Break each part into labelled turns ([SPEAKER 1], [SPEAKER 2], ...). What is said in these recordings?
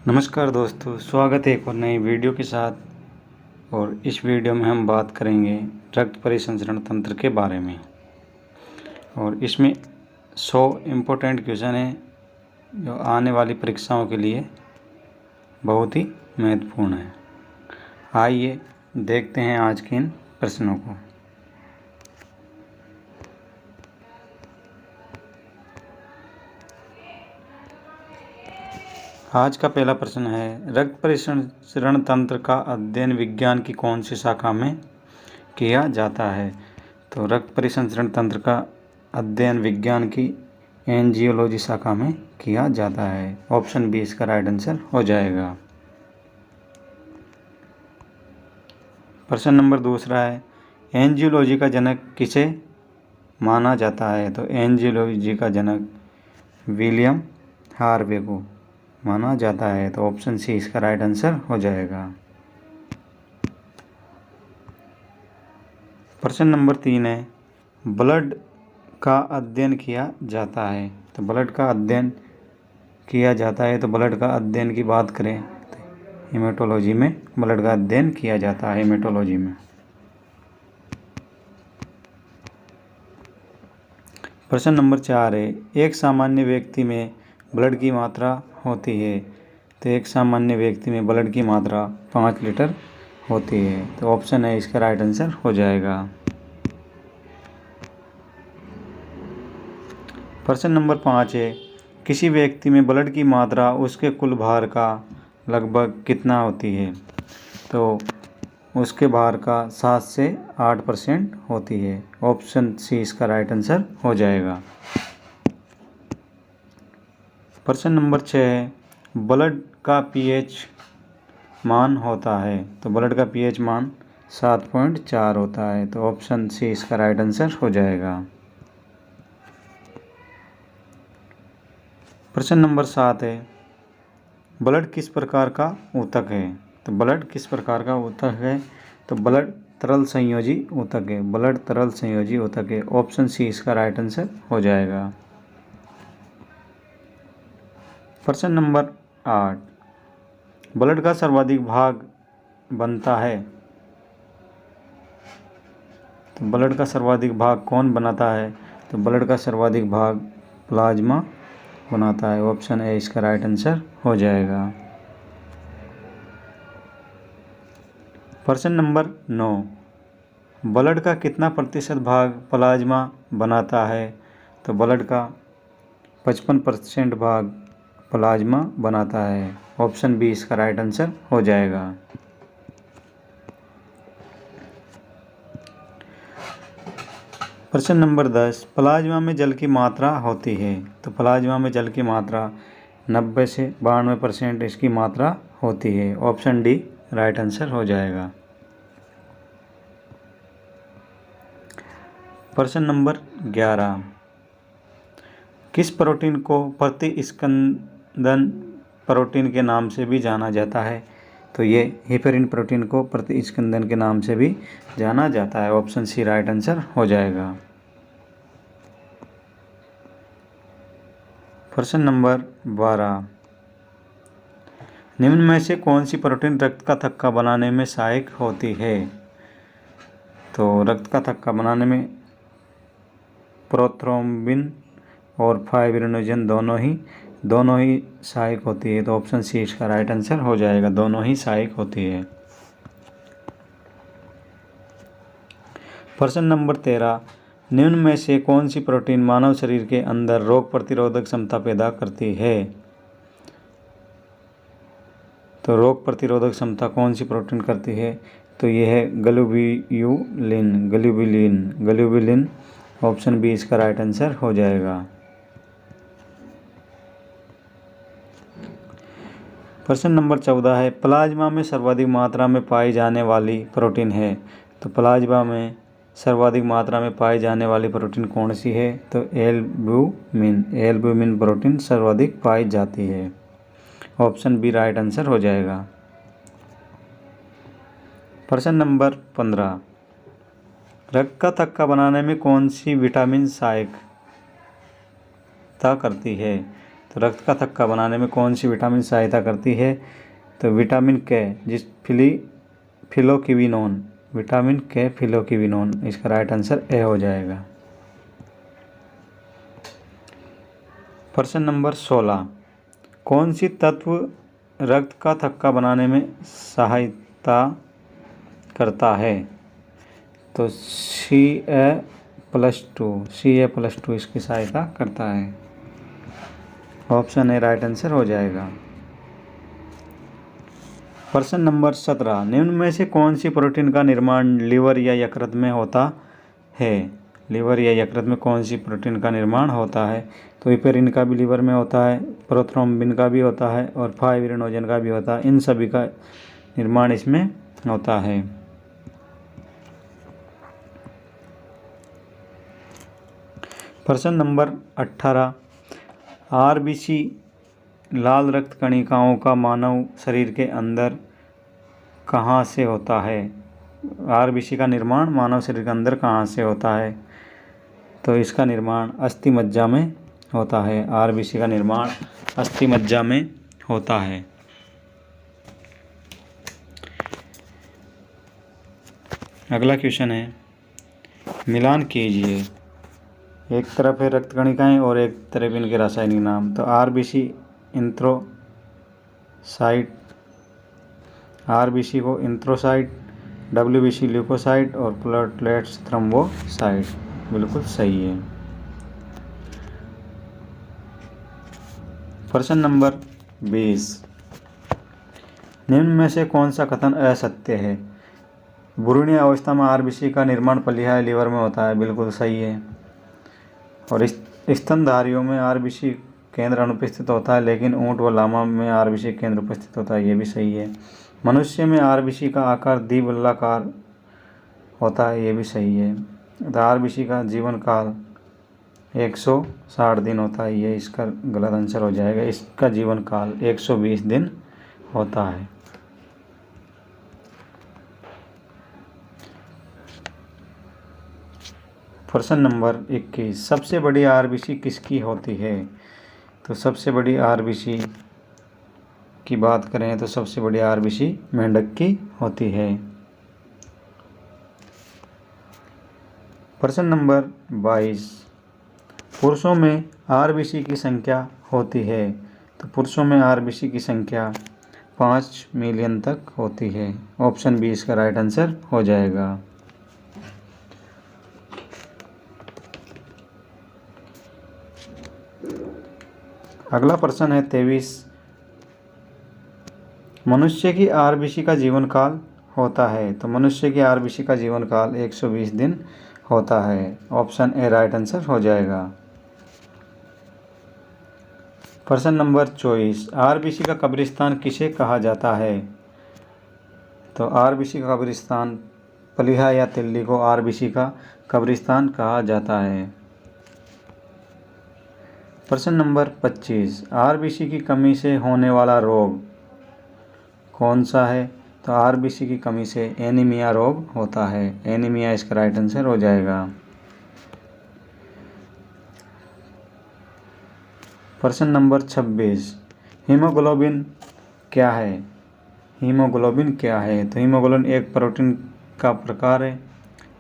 [SPEAKER 1] नमस्कार दोस्तों, स्वागत है एक और नई वीडियो के साथ। और इस वीडियो में हम बात करेंगे रक्त परिसंचरण तंत्र के बारे में। और इसमें 100 इम्पोर्टेंट क्वेश्चन हैं जो आने वाली परीक्षाओं के लिए बहुत ही महत्वपूर्ण है। आइए देखते हैं आज के इन प्रश्नों को। आज का पहला प्रश्न है, रक्त परिसंचरण तंत्र का अध्ययन विज्ञान की कौन सी शाखा में किया जाता है? तो रक्त परिसंचरण तंत्र का अध्ययन विज्ञान की एंजियोलॉजी शाखा में किया जाता है। ऑप्शन बी इसका राइट आंसर हो जाएगा। प्रश्न नंबर दूसरा है, एंजियोलॉजी का जनक किसे माना जाता है? तो एंजियोलॉजी का जनक विलियम हार्वे को माना जाता है। तो ऑप्शन सी इसका राइट आंसर हो जाएगा। प्रश्न नंबर 3 है, ब्लड का अध्ययन किया जाता है। तो ब्लड का अध्ययन किया जाता है। तो ब्लड का अध्ययन की बात करें तो हेमेटोलॉजी में ब्लड का अध्ययन किया जाता है। हेमेटोलॉजी में। प्रश्न नंबर 4 है, एक सामान्य व्यक्ति में ब्लड की मात्रा होती है। तो एक सामान्य व्यक्ति में ब्लड की मात्रा 5 लीटर होती है। तो ऑप्शन है इसका राइट आंसर हो जाएगा। प्रश्न नंबर 5 है, किसी व्यक्ति में ब्लड की मात्रा उसके कुल भार का लगभग कितना होती है? तो उसके भार का 7 से 8% होती है। ऑप्शन सी इसका राइट आंसर हो जाएगा। प्रश्न नंबर 6 है, ब्लड का पीएच मान होता है। तो ब्लड का पीएच मान 7.4 होता है। तो ऑप्शन सी इसका राइट आंसर हो जाएगा। प्रश्न नंबर 7 है, ब्लड किस प्रकार का ऊतक है? तो ब्लड किस प्रकार का ऊतक है? तो ब्लड तरल संयोजी ऊतक है। ब्लड तरल संयोजी ऊतक है। ऑप्शन सी इसका राइट आंसर हो जाएगा। प्रश्न नंबर 8, ब्लड का सर्वाधिक भाग बनता है। तो ब्लड का सर्वाधिक भाग कौन बनाता है? तो ब्लड का सर्वाधिक भाग प्लाज्मा बनाता है। ऑप्शन ए इसका राइट आंसर हो जाएगा। प्रश्न नंबर 9, ब्लड का कितना प्रतिशत भाग प्लाज्मा बनाता है? तो ब्लड का 55% भाग प्लाज्मा बनाता है। ऑप्शन बी इसका राइट आंसर हो जाएगा। प्रश्न नंबर 10, प्लाज्मा में जल की मात्रा होती है। तो प्लाज्मा में जल की मात्रा 90 से 92% इसकी मात्रा होती है। ऑप्शन डी राइट आंसर हो जाएगा। प्रश्न नंबर 11, किस प्रोटीन को प्रतिस्कंदन प्रोटीन के नाम से भी जाना जाता है? तो ये हेपेरिन प्रोटीन को प्रतिस्कंदन के नाम से भी जाना जाता है। ऑप्शन सी राइट आंसर हो जाएगा। प्रश्न नंबर 12, निम्न में से कौन सी प्रोटीन रक्त का थक्का बनाने में सहायक होती है? तो रक्त का थक्का बनाने में प्रोथ्रोम्बिन और फाइब्रिनोजन दोनों ही सहायक होती है। तो ऑप्शन सी इसका राइट आंसर हो जाएगा। दोनों ही सहायक होती है। प्रश्न नंबर 13, निम्न में से कौन सी प्रोटीन मानव शरीर के अंदर रोग प्रतिरोधक क्षमता पैदा करती है? तो रोग प्रतिरोधक क्षमता कौन सी प्रोटीन करती है? तो यह है ग्लोब्यूलिन। ऑप्शन बी इसका राइट आंसर हो जाएगा। प्रश्न नंबर 14 है, प्लाज्मा में सर्वाधिक मात्रा में पाई जाने वाली प्रोटीन है। तो प्लाज्मा में सर्वाधिक मात्रा में पाई जाने वाली प्रोटीन कौन सी है? तो एल्ब्यूमिन प्रोटीन सर्वाधिक पाई जाती है। ऑप्शन बी राइट आंसर हो जाएगा। प्रश्न नंबर 15, रक्त का थक्का बनाने में कौन सी विटामिन सहायता करती है? तो रक्त का थक्का बनाने में कौन सी विटामिन सहायता करती है? तो विटामिन के, जिस फिलोक्विनोन, विटामिन के फिलोक्विनोन। इसका राइट आंसर ए हो जाएगा। प्रश्न नंबर 16, कौन सी तत्व रक्त का थक्का बनाने में सहायता करता है? तो Ca+2 इसकी सहायता करता है। ऑप्शन ए राइट आंसर हो जाएगा। प्रश्न नंबर 17, निम्न में से कौन सी प्रोटीन का निर्माण लीवर या यकृत में होता है? लीवर या यकृत में कौन सी प्रोटीन का निर्माण होता है? तो हिपेरिन का भी लीवर में होता है, प्रोथ्रोम्बिन का भी होता है और फाइब्रिनोजन का भी होता है। इन सभी का निर्माण इसमें होता है। प्रश्न नंबर 18, आरबीसी लाल रक्त कणिकाओं का मानव शरीर के अंदर कहाँ से होता है? आरबीसी का निर्माण मानव शरीर के अंदर कहाँ से होता है? तो इसका निर्माण अस्थि मज्जा में होता है। आरबीसी का निर्माण अस्थि मज्जा में होता है। अगला क्वेश्चन है, मिलान कीजिए। एक तरफ है रक्त कणिकाएं और एक तरफ इनके रासायनिक नाम। तो आरबीसी इंथ्रोसाइट, आरबीसी को इंथ्रोसाइट, डब्ल्यूबीसी ल्यूकोसाइट और प्लेटलेट्स थ्रोम्बोसाइट। बिल्कुल सही है। प्रश्न नंबर 20, निम्न में से कौन सा कथन असत्य है? भ्रूणीय अवस्था में आरबीसी का निर्माण प्लीहा लीवर में होता है। बिल्कुल सही है। और स्तनधारियों में आरबीसी केंद्र अनुपस्थित होता है, लेकिन ऊंट व लामा में आरबीसी केंद्र उपस्थित होता है। ये भी सही है। मनुष्य में आरबीसी का आकार द्विबल्लाकार होता है। ये भी सही है। तो आरबीसी का जीवन काल 160 दिन होता है। ये इसका गलत आंसर हो जाएगा। इसका जीवन काल 120 दिन होता है। प्रश्न नंबर 21, सबसे बड़ी आरबीसी किसकी होती है? तो सबसे बड़ी आरबीसी की बात करें तो सबसे बड़ी आरबीसी मेंढक की होती है। प्रश्न नंबर 22, पुरुषों में आरबीसी की संख्या होती है। तो पुरुषों में आरबीसी की संख्या 5 मिलियन तक होती है। ऑप्शन बी इसका राइट आंसर हो जाएगा। अगला प्रश्न है 23, मनुष्य की आरबीसी का जीवन काल होता है। तो मनुष्य की आरबीसी का जीवन काल 120 दिन होता है। ऑप्शन ए राइट आंसर हो जाएगा। प्रश्न नंबर 24, आरबीसी का कब्रिस्तान किसे कहा जाता है? तो आरबीसी का कब्रिस्तान, प्लीहा या तिल्ली को आरबीसी का कब्रिस्तान कहा जाता है। प्रश्न नंबर 25, आरबीसी की कमी से होने वाला रोग कौन सा है? तो आरबीसी की कमी से एनीमिया रोग होता है। एनीमिया इसका राइट आंसर हो जाएगा। प्रश्न नंबर 26, हीमोग्लोबिन क्या है? हीमोग्लोबिन क्या है? तो हीमोग्लोबिन एक प्रोटीन का प्रकार है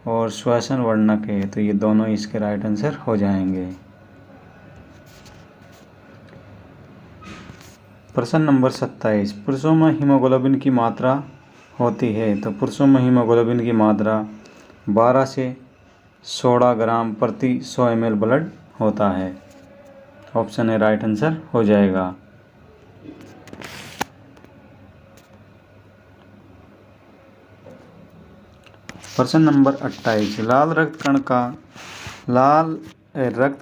[SPEAKER 1] और श्वसन वर्णक है। तो ये दोनों इसके राइट आंसर हो जाएंगे। प्रश्न नंबर 27, पुरुषों में हीमोग्लोबिन की मात्रा होती है। तो पुरुषों में हीमोग्लोबिन की मात्रा 12 से 16 ग्राम प्रति 100 ml ब्लड होता है। ऑप्शन ए राइट आंसर हो जाएगा। प्रश्न नंबर 28, रक्त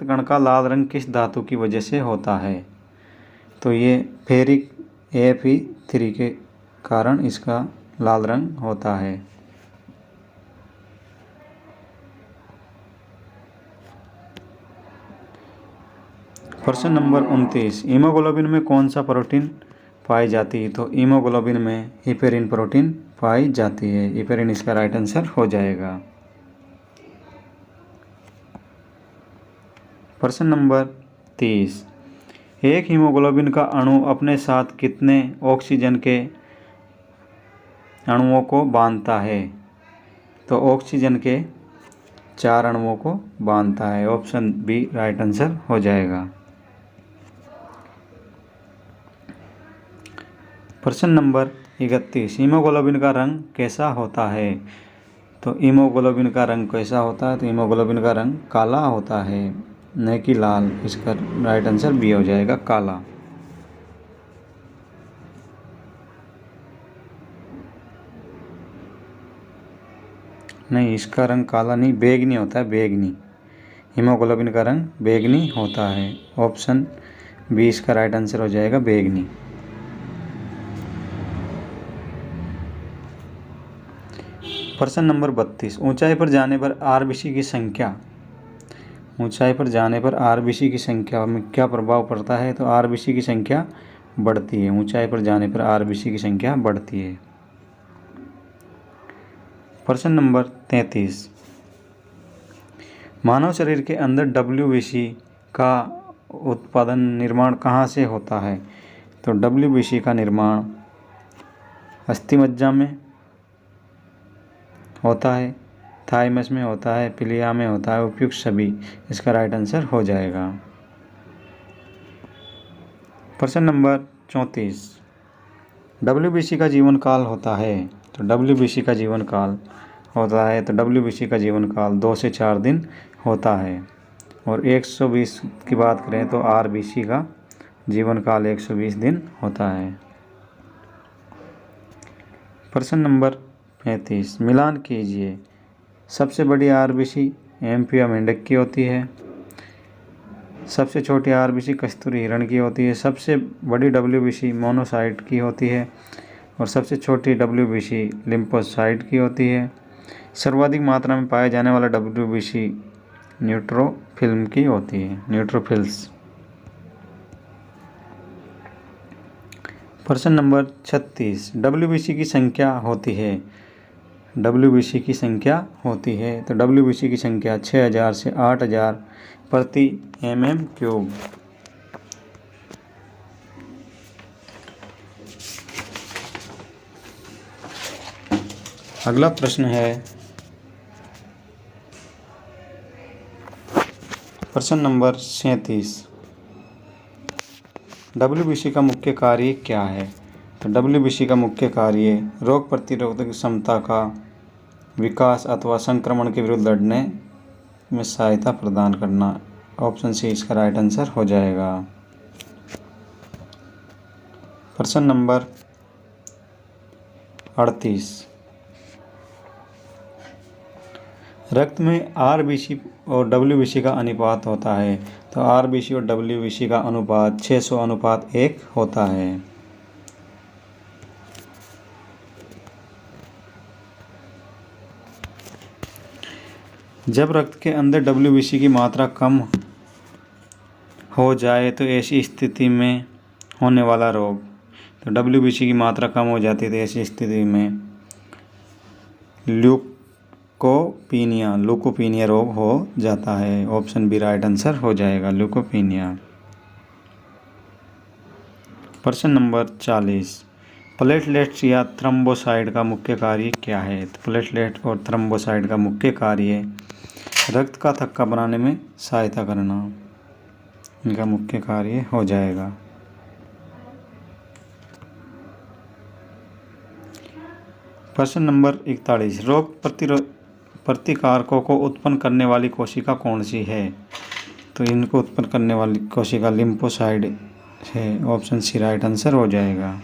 [SPEAKER 1] कण का लाल रंग किस धातु की वजह से होता है? तो ये फेरिक Fe3 के कारण इसका लाल रंग होता है। प्रश्न नंबर 29, हीमोग्लोबिन में कौन सा प्रोटीन पाई जाती है? तो हीमोग्लोबिन में हिपेरिन प्रोटीन पाई जाती है। हिपेरिन इसका राइट आंसर हो जाएगा। प्रश्न नंबर 30, एक हीमोग्लोबिन का अणु अपने साथ कितने ऑक्सीजन के अणुओं को बांधता है? तो ऑक्सीजन के 4 अणुओं को बांधता है। ऑप्शन बी राइट आंसर हो जाएगा। प्रश्न नंबर 31, हीमोग्लोबिन का रंग कैसा होता है? तो हीमोग्लोबिन का रंग कैसा होता है? तो हीमोग्लोबिन का रंग काला होता है, न कि लाल। इसका राइट आंसर बी हो जाएगा, काला। नहीं, इसका रंग काला नहीं, बैंगनी होता है, बैंगनी। हीमोग्लोबिन का रंग बैंगनी होता है। ऑप्शन बी इसका राइट आंसर हो जाएगा, बैंगनी। प्रश्न नंबर 32, ऊंचाई पर जाने पर आरबीसी की संख्या, ऊंचाई पर जाने पर आरबीसी की संख्या में क्या प्रभाव पड़ता है? तो आरबीसी की संख्या बढ़ती है। ऊंचाई पर जाने पर आरबीसी की संख्या बढ़ती है। प्रश्न नंबर 33, मानव शरीर के अंदर डब्ल्यूबीसी का उत्पादन निर्माण कहाँ से होता है? तो डब्ल्यूबीसी का निर्माण अस्थिमज्जा में होता है, थाइमस में होता है, पिलिया में होता है, उपयुक्त सभी। इसका राइट आंसर हो जाएगा। प्रश्न नंबर 34, डब्ल्यूबीसी का जीवन काल होता है? तो डब्ल्यूबीसी का जीवन काल होता है, तो डब्ल्यूबीसी का जीवन काल 2 से 4 दिन होता है। और 120 की बात करें तो आरबीसी का जीवन काल 120 दिन होता है। प्रश्न नंबर 35, मिलान कीजिए। सबसे बड़ी आरबीसी एम्फिया मेंढक की होती है, सबसे छोटी आरबीसी कस्तूरी हिरण की होती है, सबसे बड़ी डब्ल्यूबीसी मोनोसाइट की होती है, और सबसे छोटी डब्ल्यूबीसी लिम्फोसाइट की होती है। सर्वाधिक मात्रा में पाए जाने वाला डब्ल्यूबीसी न्यूट्रोफिल्म की होती है, न्यूट्रोफिल्स। प्रश्न नंबर 36, डब्ल्यूबीसी की संख्या होती है? डब्ल्यूबीसी की संख्या होती है, तो डब्ल्यूबीसी की संख्या 6000 से 8000 प्रति mm³। अगला प्रश्न है प्रश्न नंबर 37, डब्ल्यूबीसी का मुख्य कार्य क्या है? तो डब्ल्यूबीसी का मुख्य कार्य रोग प्रतिरोधक क्षमता का विकास अथवा संक्रमण के विरुद्ध लड़ने में सहायता प्रदान करना। ऑप्शन सी इसका राइट आंसर हो जाएगा। प्रश्न नंबर 38, रक्त में आरबीसी और डब्ल्यूबीसी का अनुपात होता है? तो आरबीसी और डब्ल्यूबीसी का अनुपात 600:1 होता है। जब रक्त के अंदर डब्ल्यूबीसी की मात्रा कम हो जाए तो ऐसी स्थिति में होने वाला रोग, तो डब्ल्यूबीसी की मात्रा कम हो जाती है तो ऐसी स्थिति में ल्यूकोपीनिया रोग हो जाता है। ऑप्शन बी राइट आंसर हो जाएगा, ल्यूकोपीनिया। प्रश्न नंबर 40, प्लेटलेट्स या थ्रोम्बोसाइट का मुख्य कार्य क्या है? तो प्लेटलेट और थ्रोम्बोसाइट का मुख्य कार्य रक्त का थक्का बनाने में सहायता करना, इनका मुख्य कार्य हो जाएगा। प्रश्न नंबर 41, रोग प्रतिकारकों को उत्पन्न करने वाली कोशिका कौन सी है? तो इनको उत्पन्न करने वाली कोशिका लिम्फोसाइट है। ऑप्शन सी राइट आंसर हो जाएगा।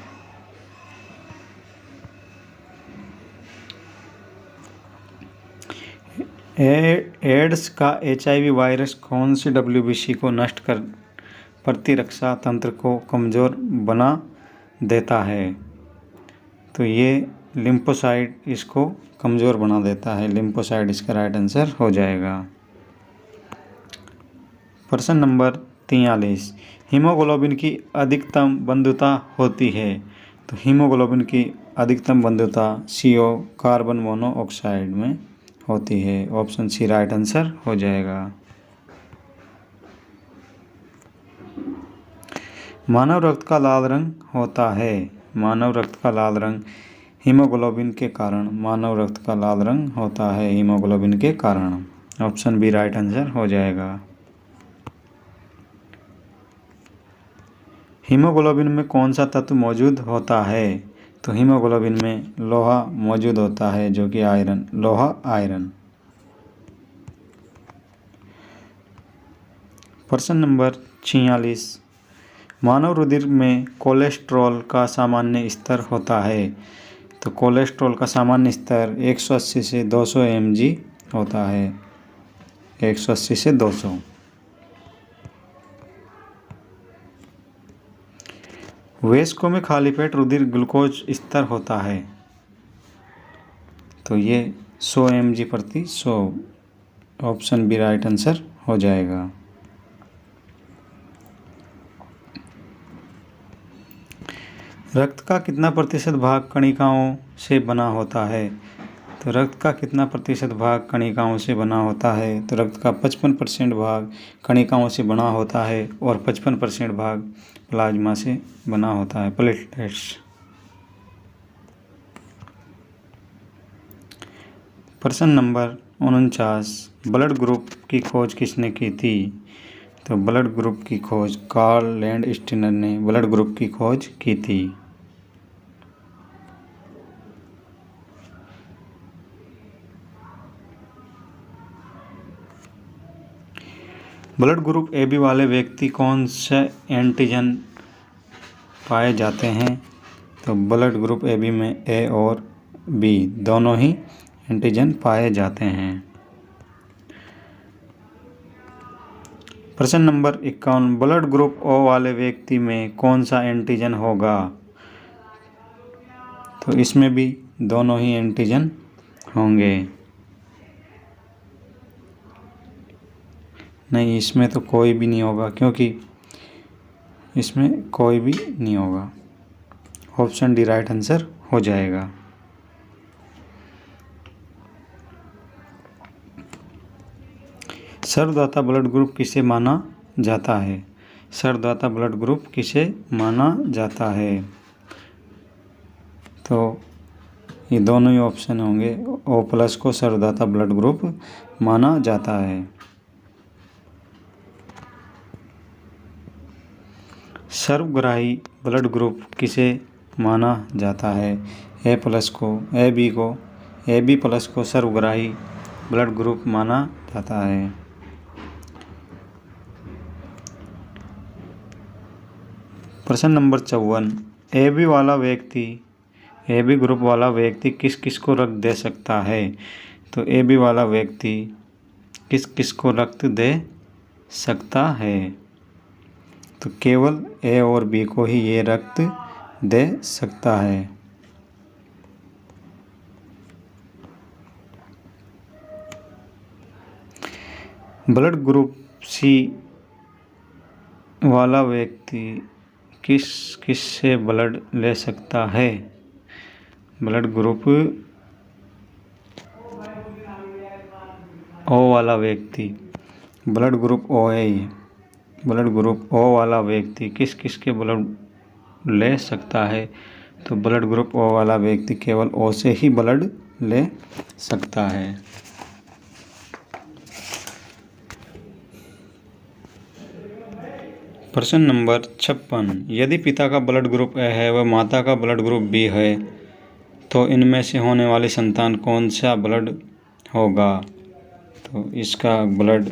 [SPEAKER 1] एड्स का एचआईवी वायरस कौन सी डब्ल्यूबीसी को नष्ट कर प्रतिरक्षा तंत्र को कमज़ोर बना देता है? तो ये लिम्फोसाइट इसको कमज़ोर बना देता है, लिम्फोसाइट इसका राइट आंसर हो जाएगा। प्रश्न नंबर 43, हीमोग्लोबिन की अधिकतम बंधुता होती है? तो हीमोग्लोबिन की अधिकतम बंधुता CO कार्बन मोनोऑक्साइड में होती है। ऑप्शन सी राइट आंसर हो जाएगा। मानव रक्त का लाल रंग होता है। मानव रक्त का लाल रंग हीमोग्लोबिन के कारण। मानव रक्त का लाल रंग होता है हीमोग्लोबिन के कारण। ऑप्शन बी राइट आंसर हो जाएगा। हीमोग्लोबिन में कौन सा तत्व मौजूद होता है? तो हीमोग्लोबिन में लोहा मौजूद होता है, जो कि आयरन, लोहा आयरन। प्रश्न नंबर 46, मानव रुधिर में कोलेस्ट्रॉल का सामान्य स्तर होता है। तो कोलेस्ट्रॉल का सामान्य स्तर 180 से 200 mg होता है, 180 से 200। वयस्कों में खाली पेट रुधिर ग्लूकोज स्तर होता है। तो ये 100 mg प्रति 100। ऑप्शन बी राइट आंसर हो जाएगा। रक्त का कितना प्रतिशत भाग कणिकाओं से बना होता है? तो रक्त का कितना प्रतिशत भाग कणिकाओं से बना होता है? तो रक्त का 55% भाग कणिकाओं से बना होता है और 55% भाग प्लाज्मा से बना होता है, प्लेटलेट्स। प्रश्न नंबर 49, ब्लड ग्रुप की खोज किसने की थी? तो ब्लड ग्रुप की खोज कार्ल लैंडस्टीनर ने ब्लड ग्रुप की खोज की थी। ब्लड ग्रुप AB वाले व्यक्ति कौन से एंटीजन पाए जाते हैं? तो ब्लड ग्रुप AB में A और B दोनों ही एंटीजन पाए जाते हैं। प्रश्न नंबर 51, ब्लड ग्रुप O वाले व्यक्ति में कौन सा एंटीजन होगा? तो इसमें भी दोनों ही एंटीजन होंगे। नहीं, इसमें तो कोई भी नहीं होगा, क्योंकि इसमें कोई भी नहीं होगा। ऑप्शन डी राइट आंसर हो जाएगा। सर्वदाता ब्लड ग्रुप किसे माना जाता है? सर्वदाता ब्लड ग्रुप किसे माना जाता है? तो ये दोनों ही ऑप्शन होंगे। O+ को सर्वदाता ब्लड ग्रुप माना जाता है। सर्वग्राही ब्लड ग्रुप किसे माना जाता है? A+ को, AB+ को सर्वग्राही ब्लड ग्रुप माना जाता है। प्रश्न नंबर 54, AB ग्रुप वाला व्यक्ति किस किस को रक्त दे सकता है? तो AB वाला व्यक्ति किस किस को रक्त दे सकता है? तो केवल A और B को ही ये रक्त दे सकता है। ब्लड ग्रुप C वाला व्यक्ति किस किस से ब्लड ले सकता है? ब्लड ग्रुप O वाला व्यक्ति, ब्लड ग्रुप O है ये। ब्लड ग्रुप O वाला व्यक्ति किस किस के ब्लड ले सकता है? तो ब्लड ग्रुप O वाला व्यक्ति केवल O से ही ब्लड ले सकता है। प्रश्न नंबर 56, यदि पिता का ब्लड ग्रुप A है व माता का ब्लड ग्रुप B है, तो इनमें से होने वाली संतान कौन सा ब्लड होगा? तो इसका ब्लड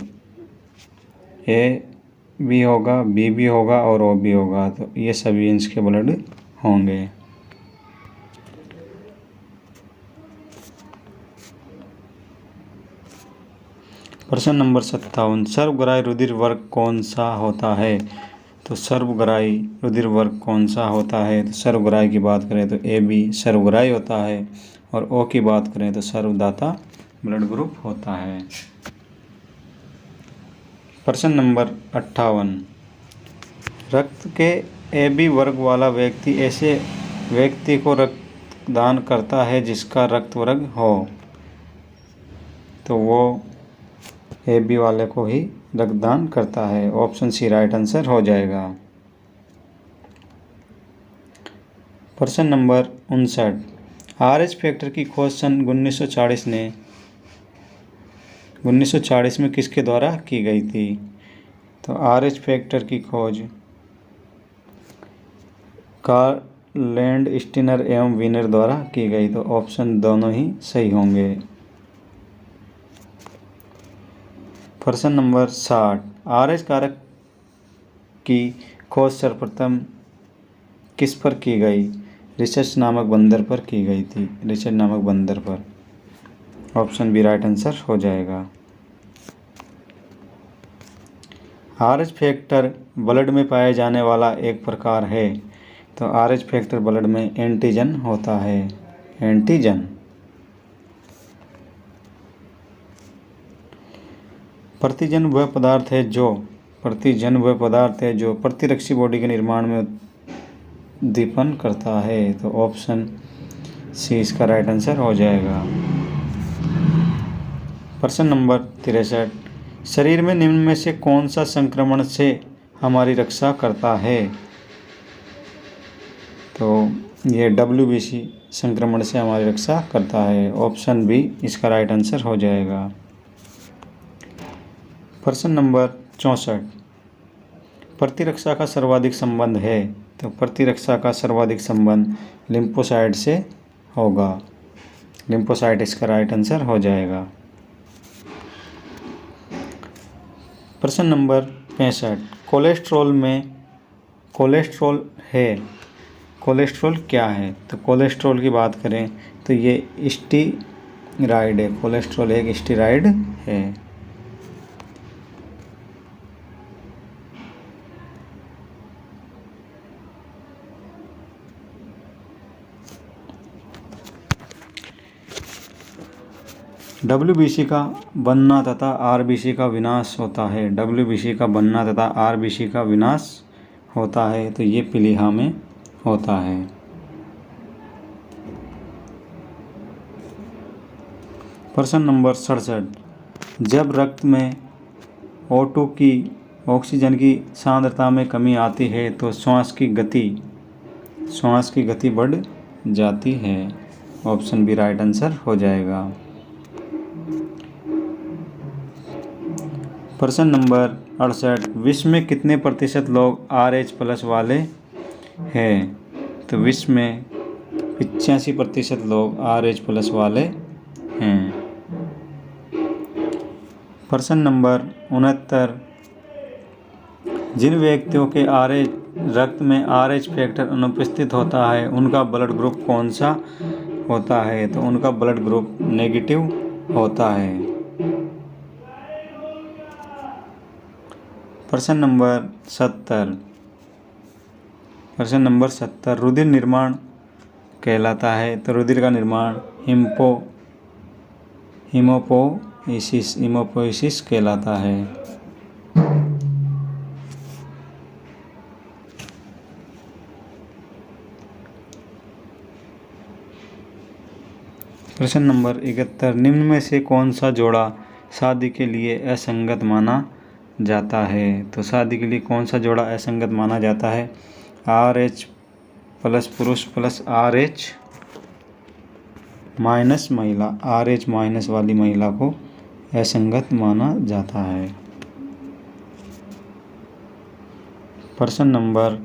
[SPEAKER 1] A भी होगा, B भी होगा और O भी होगा। तो ये सभी इसके ब्लड होंगे। प्रश्न नंबर 57, सर्वग्राही रुधिर वर्ग कौन सा होता है? तो सर्वग्राही रुधिर वर्ग कौन सा होता है? तो सर्वग्राही की बात करें तो AB सर्वग्राही होता है और O की बात करें तो सर्वदाता ब्लड ग्रुप होता है। प्रश्न नंबर 58, रक्त के AB वर्ग वाला व्यक्ति ऐसे व्यक्ति को रक्तदान करता है जिसका रक्त वर्ग हो। तो वो AB वाले को ही रक्तदान करता है। ऑप्शन सी राइट आंसर हो जाएगा। प्रश्न नंबर 59, RH फैक्टर की खोज सन 1940 में किसके द्वारा की गई थी? तो RH फैक्टर की खोज कार्ल लैंडस्टीनर एवं वीनर द्वारा की गई। तो ऑप्शन दोनों ही सही होंगे। प्रश्न नंबर 60, RH कारक की खोज सर्वप्रथम किस पर की गई? रिसर्च नामक बंदर पर की गई थी। रिसर्च नामक बंदर पर। ऑप्शन बी राइट आंसर हो जाएगा। RH फैक्टर ब्लड में पाए जाने वाला एक प्रकार है। तो RH फैक्टर ब्लड में एंटीजन होता है। एंटीजन। प्रतिजन वह पदार्थ है जो प्रतिरक्षी बॉडी के निर्माण में उद्दीपन करता है। तो ऑप्शन सी इसका राइट आंसर हो जाएगा। प्रश्न नंबर 63, शरीर में निम्न में से कौन सा संक्रमण से हमारी रक्षा करता है? तो ये WBC संक्रमण से हमारी रक्षा करता है। ऑप्शन बी इसका राइट आंसर हो जाएगा। प्रश्न नंबर 64, प्रतिरक्षा का सर्वाधिक संबंध है। तो प्रतिरक्षा का सर्वाधिक संबंध लिम्फोसाइट से होगा। लिम्फोसाइट इसका राइट आंसर हो जाएगा। प्रश्न नंबर 65, कोलेस्ट्रॉल में कोलेस्ट्रॉल है। कोलेस्ट्रॉल क्या है? तो कोलेस्ट्रॉल की बात करें तो ये स्टीराइड है। कोलेस्ट्रॉल एक स्टीराइड है। WBC का बनना तथा RBC का विनाश होता है। WBC का बनना तथा RBC का विनाश होता है। तो ये प्लीहा में होता है। प्रश्न नंबर 67, जब रक्त में O2 की ऑक्सीजन की सांद्रता में कमी आती है तो श्वास की गति बढ़ जाती है। ऑप्शन बी राइट आंसर हो जाएगा। प्रश्न नंबर 68, विश्व में कितने प्रतिशत लोग RH+ वाले हैं? तो विश्व में 85% लोग RH+ वाले हैं। प्रश्न नंबर 69, जिन व्यक्तियों के रक्त में RH फैक्टर अनुपस्थित होता है उनका ब्लड ग्रुप कौन सा होता है? तो उनका ब्लड ग्रुप नेगेटिव होता है। प्रश्न नंबर 70, रुधिर निर्माण कहलाता है। तो रुधिर का निर्माण हीमोपोइसिस कहलाता है। प्रश्न नंबर 71, निम्न में से कौन सा जोड़ा शादी के लिए असंगत माना जाता है? तो शादी के लिए कौन सा जोड़ा असंगत माना जाता है? RH+ पुरुष प्लस RH- महिला। RH- वाली महिला को असंगत माना जाता है। प्रश्न नंबर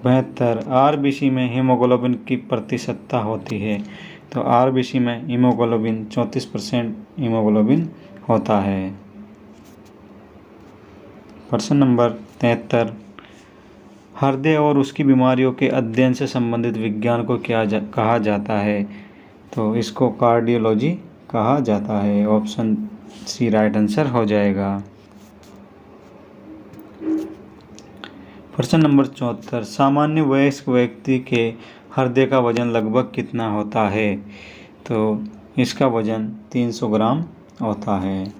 [SPEAKER 1] 72, RBC में हीमोग्लोबिन की प्रतिशतता होती है। तो RBC में हीमोग्लोबिन 34% हीमोग्लोबिन होता है। प्रश्न नंबर 73, हृदय और उसकी बीमारियों के अध्ययन से संबंधित विज्ञान को क्या कहा जाता है? तो इसको कार्डियोलॉजी कहा जाता है। ऑप्शन सी राइट आंसर हो जाएगा। प्रश्न नंबर 74, सामान्य वयस्क व्यक्ति के हृदय का वजन लगभग कितना होता है? तो इसका वजन 300 ग्राम होता है।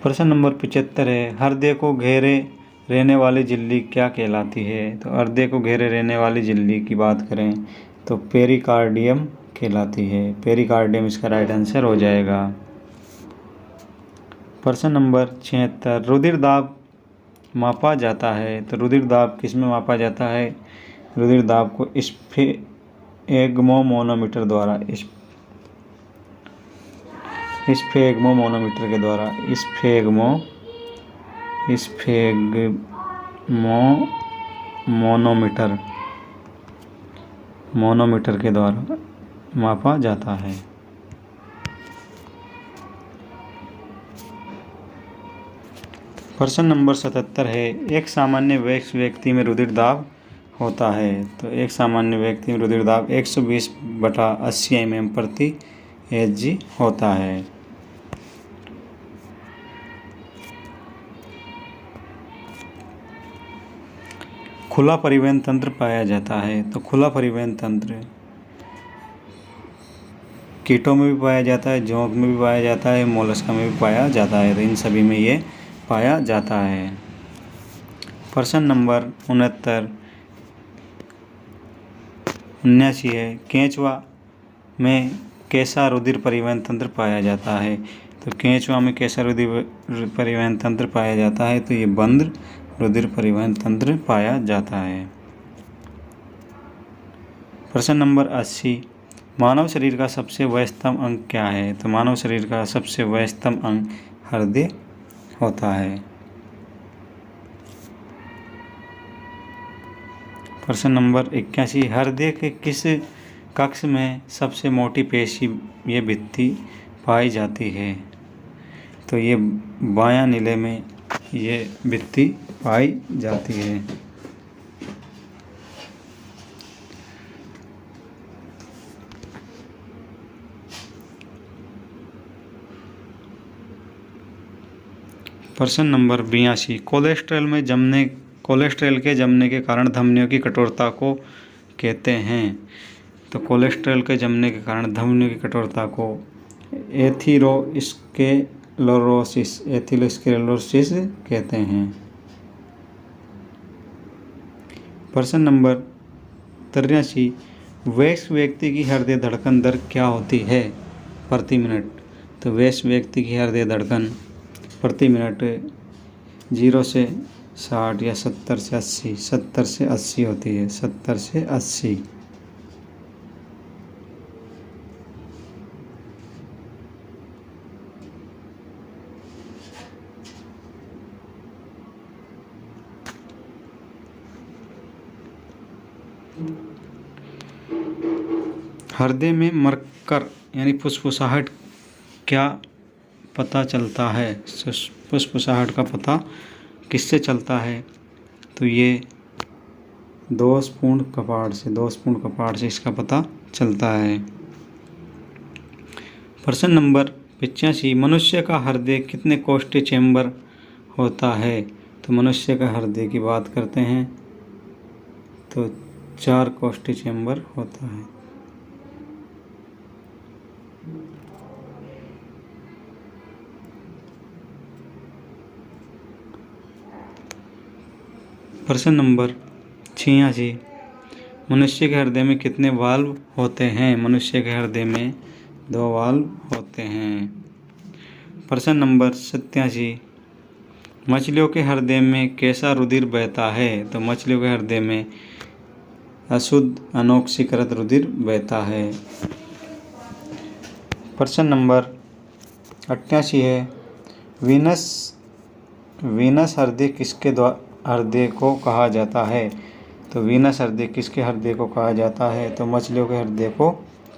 [SPEAKER 1] प्रश्न नंबर 75 है, हृदय को घेरे रहने वाली झिल्ली क्या कहलाती है? तो हृदय को घेरे रहने वाली झिल्ली की बात करें तो पेरिकार्डियम कहलाती है। पेरिकार्डियम इसका राइट आंसर हो जाएगा। प्रश्न नंबर 76, रुधिर दाब मापा जाता है। तो रुधिर दाब किस में मापा जाता है? रुधिर दाब को स्फेग्मोमोनोमीटर द्वारा स्फेग्मोमोनोमीटर के द्वारा मोनोमीटर के द्वारा मापा जाता है। प्रश्न नंबर 77 है, एक सामान्य वयस्क व्यक्ति में रुधिर दाब होता है। तो एक सामान्य व्यक्ति में रुधिर दाब 120/80 mm प्रति Hg होता है। खुला परिवहन तंत्र पाया जाता है। तो खुला परिवहन तंत्र कीटों में भी पाया जाता है, जोंक में भी पाया जाता है, मोलस्का में भी पाया जाता है। तो इन सभी में ये पाया जाता है। प्रश्न नंबर 79 है, केंचुआ में कैसा रुधिर परिवहन तंत्र पाया जाता है। तो केंचुआ में कैसा रुधिर परिवहन तंत्र पाया जाता है? तो ये बंद रुधिर परिवहन तंत्र पाया जाता है। प्रश्न नंबर 80, मानव शरीर का सबसे व्यस्तम अंग क्या है? तो मानव शरीर का सबसे व्यस्तम अंग हृदय होता है। प्रश्न नंबर 81, हृदय के किस कक्ष में सबसे मोटी पेशी ये भित्ति पाई जाती है? तो ये बायां नीले में ये भित्ति पाई जाती है। प्रश्न नंबर 82, कोलेस्ट्रॉल के जमने के कारण धमनियों की कठोरता को कहते हैं। तो कोलेस्ट्रॉल के जमने के कारण धमनियों की कठोरता को एथेरोस्क्लेरोसिस कहते हैं। प्रश्न नंबर 83, वयस्क व्यक्ति की हृदय धड़कन दर क्या होती है प्रति मिनट? तो वयस्क व्यक्ति की हृदय धड़कन प्रति मिनट 0 से 60 या 70 से 80 होती है। 70 से 80। हृदय में मरकर यानी फुसफुसाहट क्या पता चलता है? फुसफुसाहट का पता किससे चलता है? तो ये दोषपूर्ण कपाट से इसका पता चलता है। प्रश्न नंबर 85, मनुष्य का हृदय कितने कोष्ठीय चैम्बर होता है? तो मनुष्य का हृदय की बात करते हैं तो 4 कोष्ठीय चैम्बर होता है। प्रश्न नंबर 86, मनुष्य के हृदय में कितने वाल्व होते हैं? मनुष्य के हृदय में 2 वाल्व होते हैं। प्रश्न नंबर 87, मछलियों के हृदय में कैसा रुधिर बहता है? तो मछलियों के हृदय में अशुद्ध अनऑक्सीकृत रुधिर बहता है। प्रश्न नंबर 88 है, वीनस हृदय किसके हृदय को कहा जाता है? तो वीनस हृदय किसके हृदय को कहा जाता है? तो मछलियों के हृदय को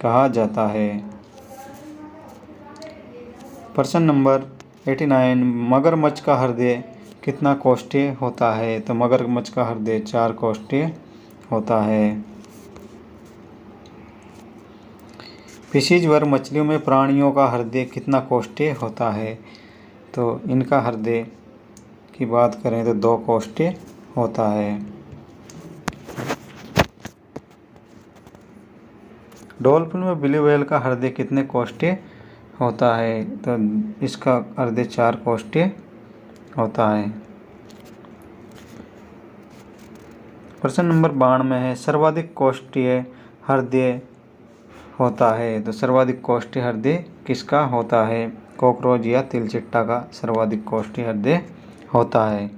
[SPEAKER 1] कहा जाता है। प्रश्न नंबर 89, मगरमच्छ का हृदय कितना कोष्ठीय होता है? तो मगरमच्छ का हृदय 4 कोष्ठीय होता है। फिशीज वर्ग मछलियों में प्राणियों का हृदय कितना कोष्ठीय होता है? तो इनका हृदय की बात करें तो 2 कोष्ठीय होता है। डॉल्फिन में ब्लू व्हेल का हृदय कितने कोष्ठीय होता है? तो इसका हृदय 4 कोष्ठीय होता है। प्रश्न नंबर 92 है, सर्वाधिक कोष्ठीय हृदय होता है? तो सर्वाधिक कोष्ठीय हृदय किसका होता है? कॉकरोच या तिलचिट्टा का सर्वाधिक कोष्ठीय हृदय होता है।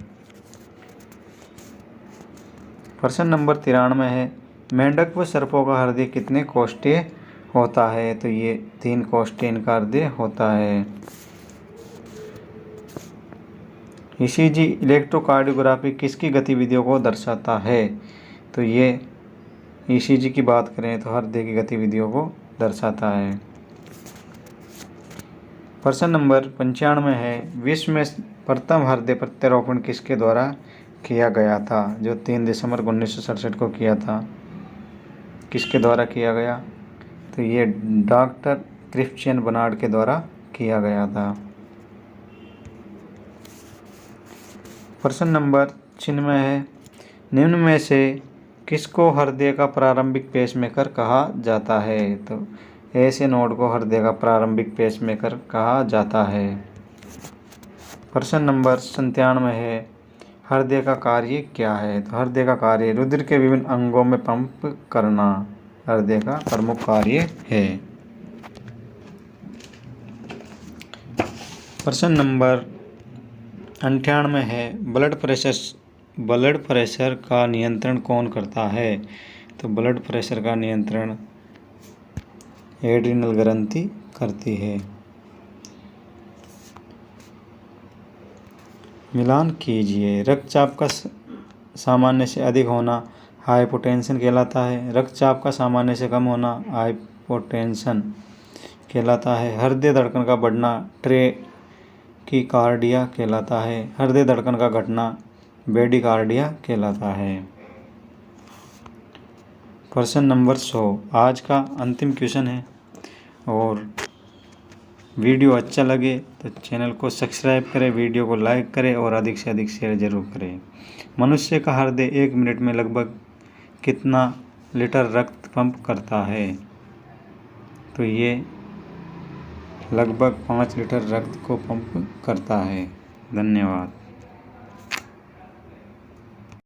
[SPEAKER 1] प्रश्न नंबर 93 है, मेंढक व सर्पों का हृदय कितने कोष्ठीय होता है? तो ये 3 कोष्ठीय इनका हृदय होता है। ईसीजी इलेक्ट्रोकार्डियोग्राफी किसकी गतिविधियों को दर्शाता है? तो ये ईसीजी की बात करें तो हृदय की गतिविधियों को दर्शाता है। प्रश्न नंबर 95 है, विश्व में प्रथम हृदय प्रत्यारोपण किसके द्वारा किया गया था? जो 3 दिसंबर 1967 को किया था, किसके द्वारा किया गया? तो ये डॉक्टर क्रिश्चियन बर्नार्ड के द्वारा किया गया था। प्रश्न नंबर 96 है, निम्न में से किसको हृदय का प्रारंभिक पेसमेकर कहा जाता है? तो ऐसे नोड को हृदय का प्रारंभिक पेसमेकर कहा जाता है। प्रश्न नंबर 97 है, हृदय का कार्य क्या है? तो हृदय का कार्य रुधिर के विभिन्न अंगों में पंप करना हृदय का प्रमुख कार्य है। प्रश्न नंबर 98 है, ब्लड प्रेशर का नियंत्रण कौन करता है? तो ब्लड प्रेशर का नियंत्रण एड्रिनल ग्रंथि करती है। मिलान कीजिए। रक्तचाप का सामान्य से अधिक होना हाइपोटेंशन कहलाता है। रक्तचाप का सामान्य से कम होना हाइपोटेंशन कहलाता है। हृदय धड़कन का बढ़ना ट्रैकिकार्डिया कहलाता है। हृदय धड़कन का घटना ब्रेडिकार्डिया कहलाता है। प्रश्न नंबर 100 आज का अंतिम क्वेश्चन है। और वीडियो अच्छा लगे तो चैनल को सब्सक्राइब करें, वीडियो को लाइक करें और अधिक से अधिक शेयर जरूर करें। मनुष्य का हृदय 1 मिनट में लगभग कितना लीटर रक्त पंप करता है? तो ये लगभग 5 लीटर रक्त को पंप करता है। धन्यवाद।